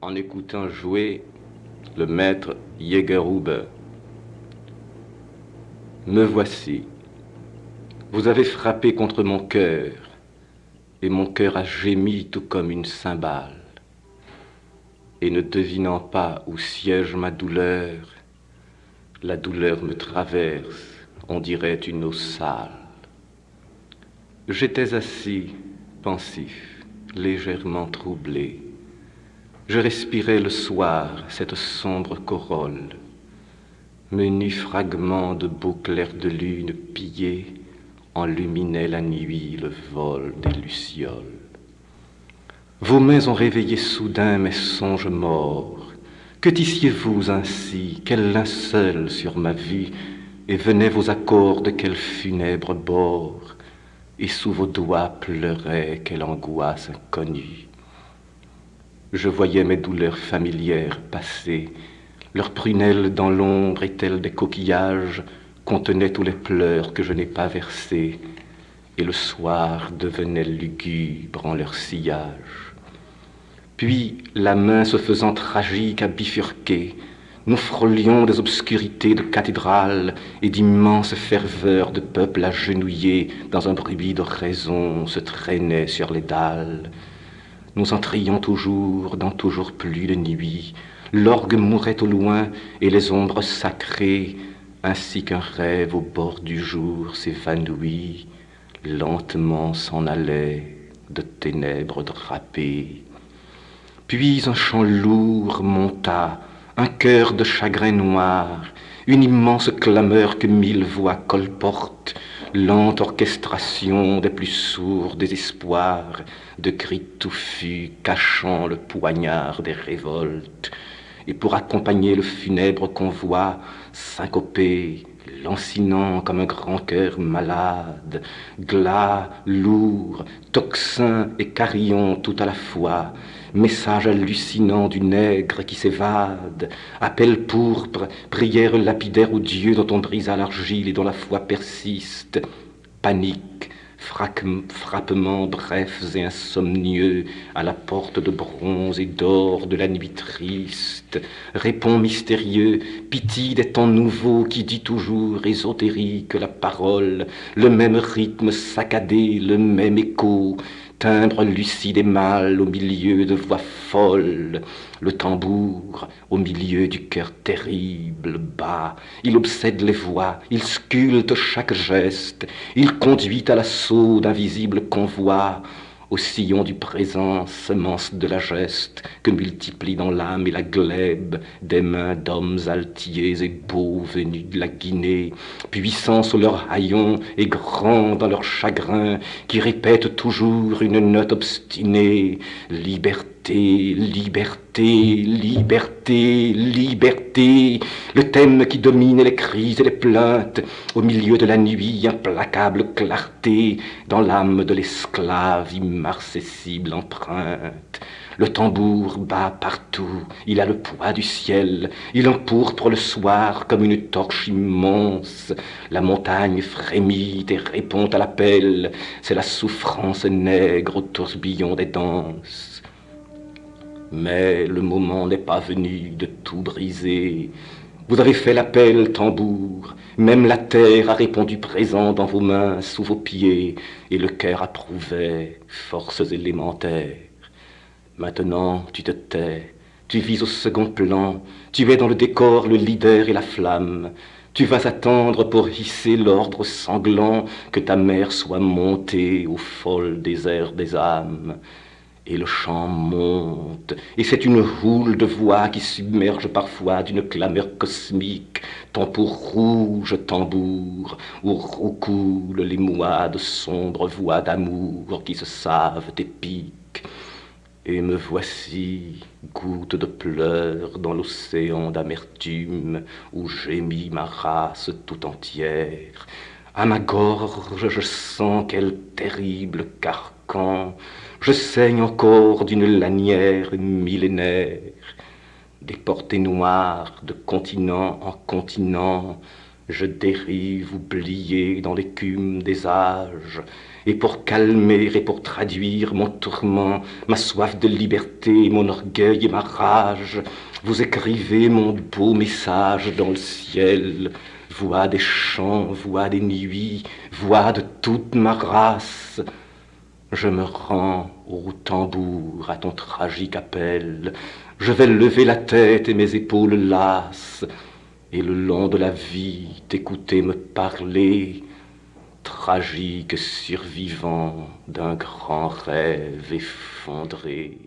en écoutant jouer le maître Jägerhuber. Me voici. Vous avez frappé contre mon cœur, et mon cœur a gémi tout comme une cymbale. Et ne devinant pas où siège ma douleur, la douleur me traverse, on dirait une eau sale. J'étais assis, pensif, légèrement troublé. Je respirais le soir cette sombre corolle. Menus fragments de beaux clairs de lune pillés enluminaient la nuit le vol des lucioles. Vos mains ont réveillé soudain mes songes morts. Que tissiez-vous ainsi, quel linceul sur ma vue, et venaient vos accords de quel funèbre bord, et sous vos doigts pleurait quelle angoisse inconnue. Je voyais mes douleurs familières passer, leurs prunelles dans l'ombre et telles des coquillages contenaient tous les pleurs que je n'ai pas versés, et le soir devenait lugubre en leur sillage. Puis, la main se faisant tragique à bifurquer, nous frôlions des obscurités de cathédrales et d'immenses ferveurs de peuples agenouillés dans un bruit de raison se traînaient sur les dalles. Nous entrions toujours dans toujours plus de nuit. L'orgue mourait au loin et les ombres sacrées, ainsi qu'un rêve au bord du jour s'évanouit, lentement s'en allait de ténèbres drapées. Puis un chant lourd monta, un chœur de chagrin noir, une immense clameur que 1000 voix colportent, lente orchestration des plus sourds désespoirs, de cris touffus cachant le poignard des révoltes. Et pour accompagner le funèbre convoi, syncopé, lancinant comme un grand cœur malade, glas, lourd, tocsin et carillon tout à la fois, message hallucinant du nègre qui s'évade, appel pourpre, prière lapidaire au Dieu dont on brisa l'argile et dont la foi persiste, panique, frappements brefs et insomnieux à la porte de bronze et d'or de la nuit triste, répond mystérieux, pitié des temps nouveaux qui dit toujours ésotérique la parole, le même rythme saccadé, le même écho, timbre lucide et mâle au milieu de voix folles, le tambour au milieu du cœur terrible bat, il obsède les voix, il sculpte chaque geste, il conduit à l'assaut d'invisibles convois, au sillon du présent, semence de la geste, que multiplient dans l'âme et la glèbe des mains d'hommes altiers et beaux venus de la Guinée, puissants sous leurs haillons et grands dans leur chagrin, qui répètent toujours une note obstinée, liberté, liberté, liberté, liberté, le thème qui domine les cris et les plaintes, au milieu de la nuit, implacable clarté, dans l'âme de l'esclave, immarcessible empreinte. Le tambour bat partout, il a le poids du ciel, il empourpre le soir comme une torche immense. La montagne frémit et répond à l'appel, c'est la souffrance nègre au tourbillon des danses. Mais le moment n'est pas venu de tout briser. Vous avez fait l'appel, tambour, même la terre a répondu présent dans vos mains, sous vos pieds, et le cœur approuvait, forces élémentaires. Maintenant, tu te tais, tu vis au second plan, tu es dans le décor, le leader et la flamme. Tu vas attendre pour hisser l'ordre sanglant que ta mère soit montée au fol désert des âmes. Et le chant monte, et c'est une houle de voix qui submerge parfois d'une clameur cosmique, ton pour rouge tambour, où roucoulent les mois de sombres voix d'amour qui se savent épiques. Et me voici, goutte de pleurs dans l'océan d'amertume où gémit ma race tout entière. À ma gorge, je sens quel terrible carcan. Je saigne encore d'une lanière millénaire. Déporté noir de continent en continent, Je dérive oublié dans l'écume des âges, et pour calmer et pour traduire mon tourment, ma soif de liberté, mon orgueil et ma rage, vous écrivez mon beau message dans le ciel, voix des chants, voix des nuits, voix de toute ma race. Je me rends au tambour à ton tragique appel, je vais lever la tête et mes épaules lasses, et le long de la vie t'écouter me parler, tragique survivant d'un grand rêve effondré.